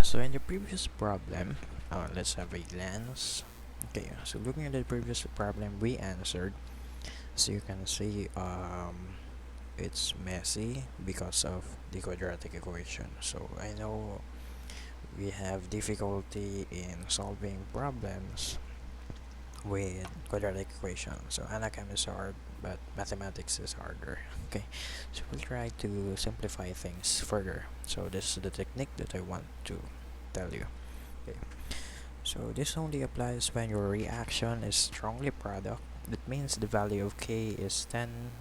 So in the previous problem, let's have a glance. Okay, so looking at the previous problem we answered, so you can see it's messy because of the quadratic equation. So I know we have difficulty in solving problems with quadratic equation. So anachem is hard, but mathematics is harder. Okay, so we'll try to simplify things further. So this is the technique that I want to tell you. Okay, so this only applies when your reaction is strongly product. That means the value of k is 10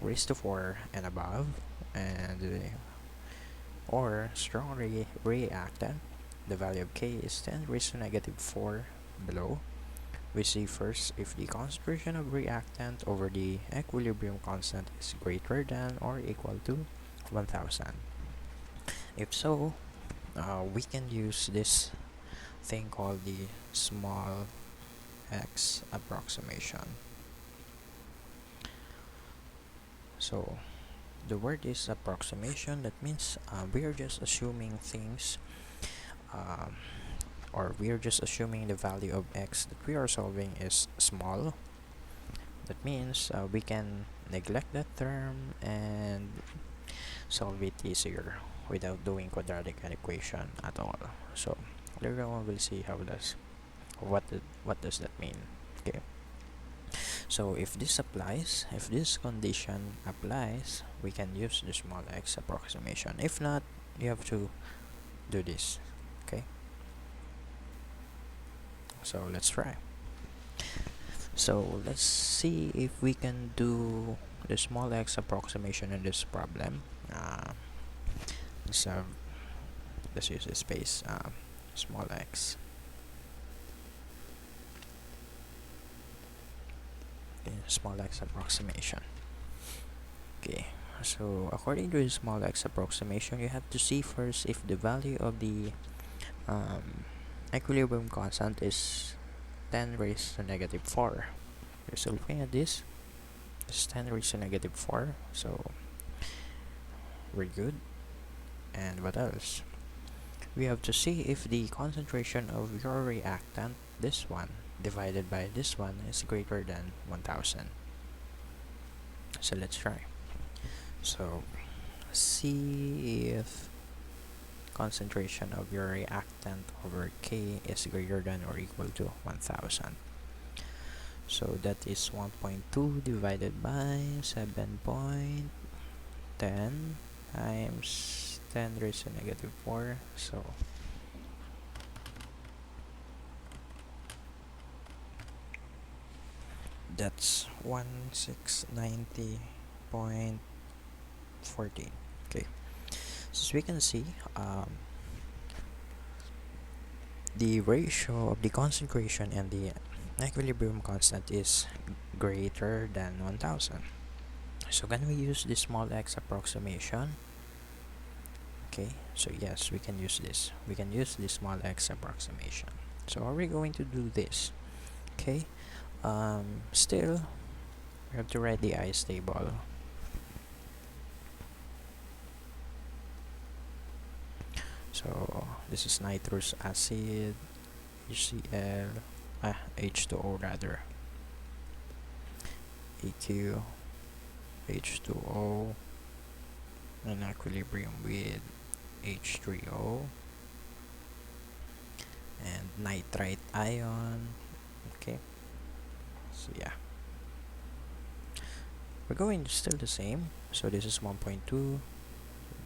raised to 4 and above, and or strongly reactant. The value of k is 10 raised to negative 4 below. We see first if the concentration of reactant over the equilibrium constant is greater than or equal to 1000. If so, we can use this thing called the small x approximation. So the word is approximation. That means we are just assuming things, or we are just assuming the value of x that we are solving is small. That means we can neglect that term and solve it easier without doing quadratic equation at all. So later on we'll see what does that mean. Okay, so if this applies, if this condition applies, we can use the small x approximation. If not, you have to do this. Okay, so let's try. So let's see if we can do the small x approximation in this problem. Let's use the space small x. Okay, small x approximation. Okay, so according to the small x approximation, you have to see first if the value of the equilibrium constant is 10 raised to negative 4. Okay, so looking at this is 10 raised to negative 4, so we're good. And what else? We have to see if the concentration of your reactant, this one, divided by this one, is greater than 1000. So let's try. So see if concentration of your reactant over k is greater than or equal to 1000. So that is 1.2 divided by 7.10 times 10 raised to negative 4. So that's 1690.14. Okay, so as we can see, the ratio of the concentration and the equilibrium constant is greater than 1000. So can we use the small x approximation? Okay, so yes, we can use this. We can use the small x approximation. So are we going to do this? Okay, still we have to write the ice table. So this is nitrous acid, HCl, H2O rather, EQ, H2O, in equilibrium with H3O, and nitrite ion. Okay, so yeah, we're going still the same. So this is 1.2.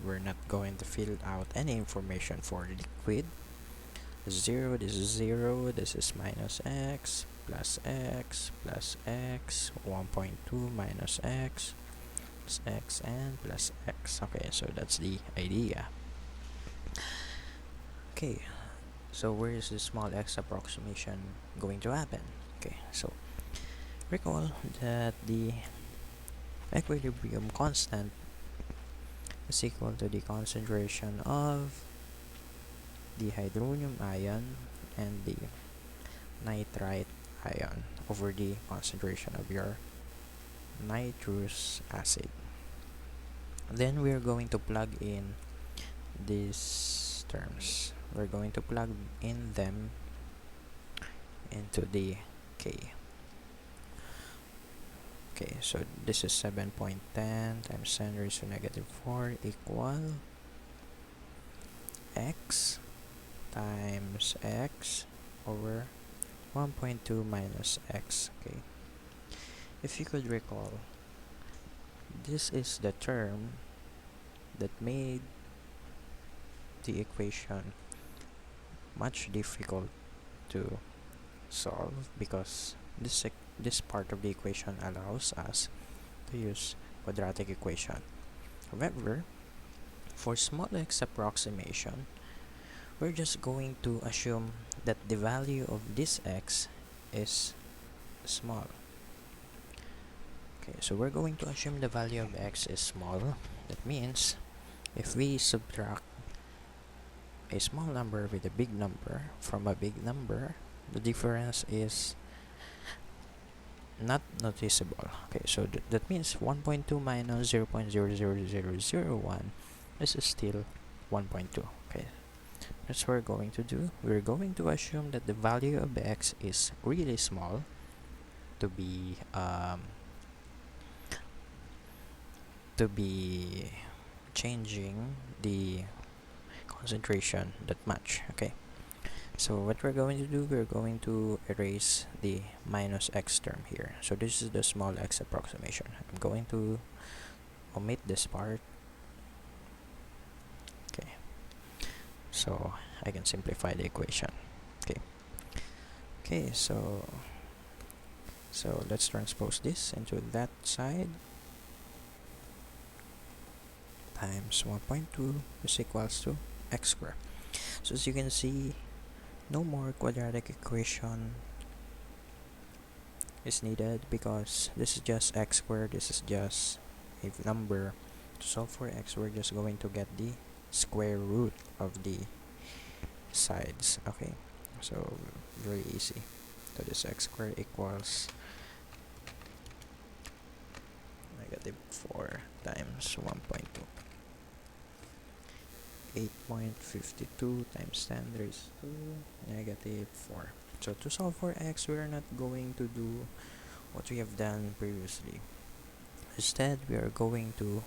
We're not going to fill out any information for the liquid. 0, this is 0, this is minus x plus x plus x, 1.2 minus x plus x and plus x. Okay, so that's the idea. Okay, so where is the small x approximation going to happen? Okay, so recall that the equilibrium constant is equal to the concentration of the hydronium ion and the nitrite ion over the concentration of your nitrous acid. Then we are going to plug in these terms. we're going to plug in them into the k. Okay, so this is 7.10 times 10 raised to negative 4 equal x times x over 1.2 minus x. Okay, if you could recall, this is the term that made the equation much difficult to solve, because this part of the equation allows us to use quadratic equation. However, for small x approximation, we're just going to assume that the value of this x is small. Okay, so we're going to assume the value of x is small. That means if we subtract a small number with a big number from a big number, the difference is not noticeable. Okay, so that means 1.2 minus 0.00001 is still 1.2. Okay, that's what we're going to do. We're going to assume that the value of x is really small to be changing the concentration that much. Okay, so what we're going to do, we're going to erase the minus x term here. So this is the small x approximation. I'm going to omit this part. Okay, so I can simplify the equation. Okay, so let's transpose this into that side. Times 1.2 is equals to x squared. So as you can see, no more quadratic equation is needed, because this is just x squared, this is just a number. To solve for x, we're just going to get the square root of the sides. Okay, so very easy. So this x squared equals negative 4 times 1.2. 8.52 times 10 raised to negative 4. So to solve for x, we're not going to do what we have done previously. Instead, we are going to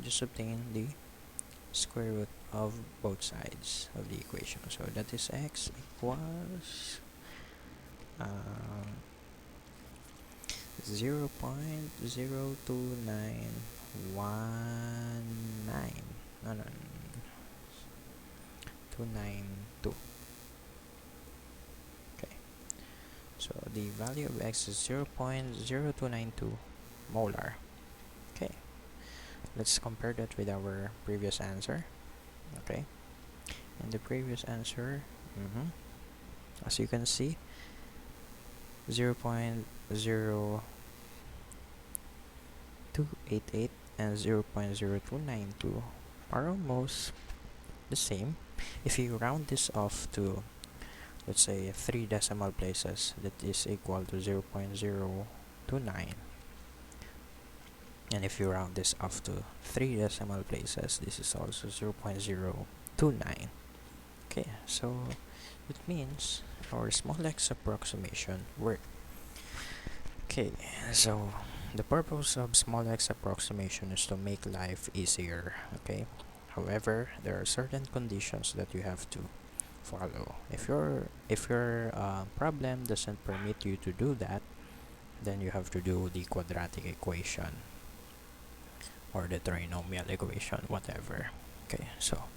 just obtain the square root of both sides of the equation. So that is x equals 0.02919. No, 292. Okay, so the value of x is 0.0292 molar. Okay, let's compare that with our previous answer. Okay, and the previous answer, as you can see, 0.0288 and 0.0292 are almost the same. If you round this off to, let's say, 3 decimal places, that is equal to 0.029. And if you round this off to 3 decimal places, this is also 0.029. Okay, so it means our small x approximation worked. Okay, so the purpose of small x approximation is to make life easier. Okay, however, there are certain conditions that you have to follow. If your problem doesn't permit you to do that, then you have to do the quadratic equation or the trinomial equation, whatever. Okay, so